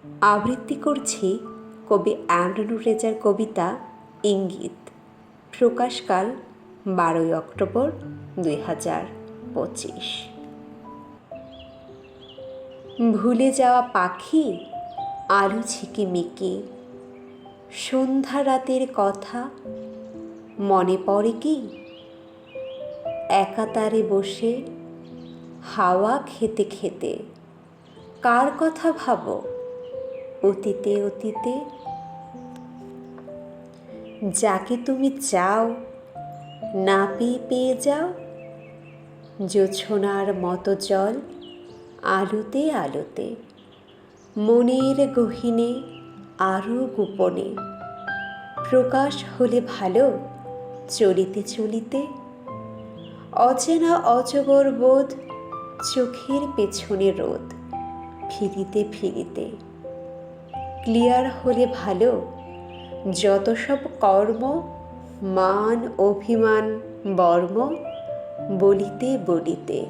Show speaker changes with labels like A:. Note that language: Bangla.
A: আবৃত্তি করছি কবি এমরানুর রেজার কবিতা ইঙ্গিত। প্রকাশকাল 12ই অক্টোবর 2025। ভুলে যাওয়া পাখি আলো ঝিকিমিকি, সন্ধ্যা রাতের কথা মনে পড়ে কি? একা তারে বসে হাওয়া খেতে খেতে কার কথা ভাবো অতীতে অতীতে? যাকে তুমি চাও না পেয়ে পেয়ে যাও, জোছনার মতো জল আলোতে আলোতে, মনের গহীনে আরও গোপনে প্রকাশ হলে ভালো চলিতে চলিতে। অচেনা অজগর বোধ চোখের পেছনে রোদ ফিরিতে ফিরিতে। ক্লিয়ার হলে ভালো যত সব কর্ম, মান অভিমান বর্ম বলিতে বলিতে।